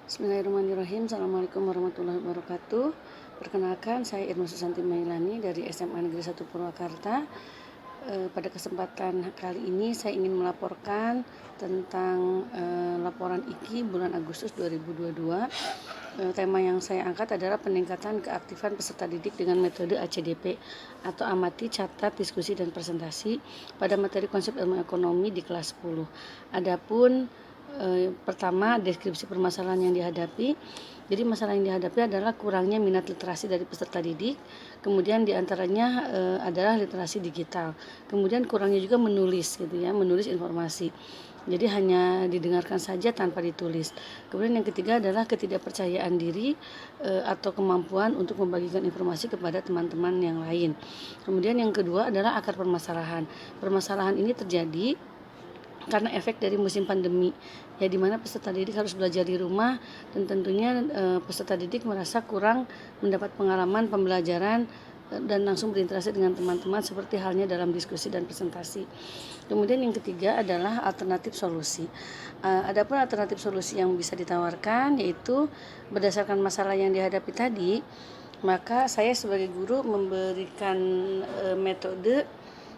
Bismillahirrahmanirrahim. Assalamualaikum warahmatullahi wabarakatuh. Perkenalkan, saya Irma Susanti Mailani dari SMA Negeri 1 Purwakarta. Pada kesempatan kali ini saya ingin melaporkan tentang laporan IKI bulan Agustus 2022. Tema yang saya angkat adalah peningkatan keaktifan peserta didik dengan metode ACDP atau amati, catat, diskusi, dan presentasi pada materi konsep ilmu ekonomi di kelas 10. Adapun pertama, deskripsi permasalahan yang dihadapi. Jadi masalah yang dihadapi adalah kurangnya minat literasi dari peserta didik. Kemudian diantaranya adalah literasi digital. Kemudian kurangnya juga menulis, gitu ya, menulis informasi. Jadi hanya didengarkan saja tanpa ditulis. Kemudian yang ketiga adalah ketidakpercayaan diri atau kemampuan untuk membagikan informasi kepada teman-teman yang lain. Kemudian yang kedua adalah akar permasalahan. Permasalahan ini terjadi karena efek dari musim pandemi, ya, di mana peserta didik harus belajar di rumah dan tentunya peserta didik merasa kurang mendapat pengalaman pembelajaran dan langsung berinteraksi dengan teman-teman seperti halnya dalam diskusi dan presentasi. Kemudian yang ketiga adalah alternatif solusi. Adapun alternatif solusi yang bisa ditawarkan yaitu berdasarkan masalah yang dihadapi tadi, maka saya sebagai guru memberikan metode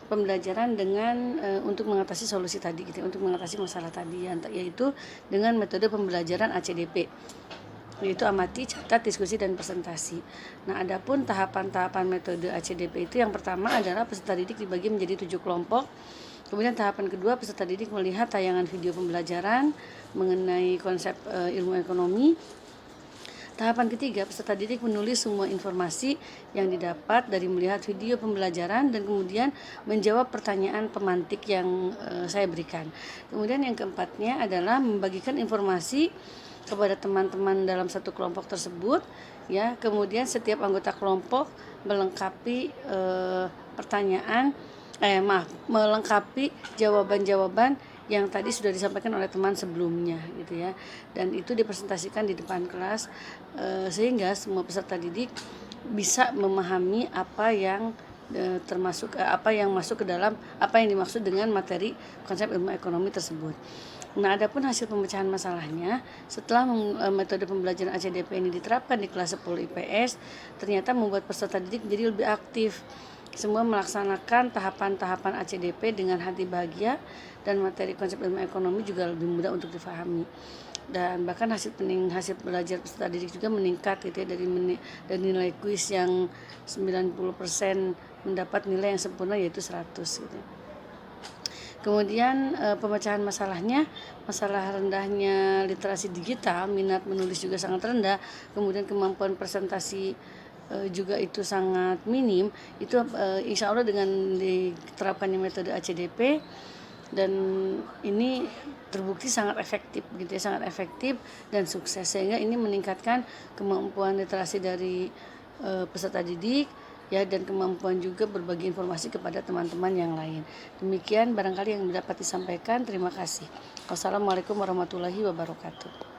pembelajaran dengan untuk mengatasi solusi tadi, gitu, untuk mengatasi masalah tadi, yaitu dengan metode pembelajaran ACDP, yaitu amati, catat, diskusi, dan presentasi. Nah, adapun tahapan-tahapan metode ACDP itu yang pertama adalah peserta didik dibagi menjadi 7 kelompok. Kemudian tahapan kedua, peserta didik melihat tayangan video pembelajaran mengenai konsep ilmu ekonomi. Tahapan ketiga, peserta didik menulis semua informasi yang didapat dari melihat video pembelajaran dan kemudian menjawab pertanyaan pemantik yang saya berikan. Kemudian yang keempatnya adalah membagikan informasi kepada teman-teman dalam satu kelompok tersebut, ya. Kemudian setiap anggota kelompok melengkapi melengkapi jawaban-jawaban yang tadi sudah disampaikan oleh teman sebelumnya, gitu ya, dan itu dipresentasikan di depan kelas sehingga semua peserta didik bisa memahami apa yang apa yang masuk ke dalam apa yang dimaksud dengan materi konsep ilmu ekonomi tersebut. Nah, adapun hasil pemecahan masalahnya setelah metode pembelajaran ACDP ini diterapkan di kelas 10 IPS, ternyata membuat peserta didik menjadi lebih aktif. Semua melaksanakan tahapan-tahapan ACDP dengan hati bahagia dan materi konsep ilmu ekonomi juga lebih mudah untuk difahami. Dan bahkan hasil belajar peserta didik juga meningkat, gitu ya, dari nilai kuis yang 90% mendapat nilai yang sempurna yaitu 100, gitu. Kemudian pemecahan masalahnya, masalah rendahnya literasi digital, minat menulis juga sangat rendah, kemudian kemampuan presentasi juga itu sangat minim. Itu insya Allah dengan diterapkannya metode ACDP dan ini terbukti sangat efektif, gitu ya, sangat efektif dan sukses, sehingga ini meningkatkan kemampuan literasi dari peserta didik, ya, dan kemampuan juga berbagi informasi kepada teman-teman yang lain. Demikian barangkali yang dapat disampaikan. Terima kasih. Wassalamualaikum warahmatullahi wabarakatuh.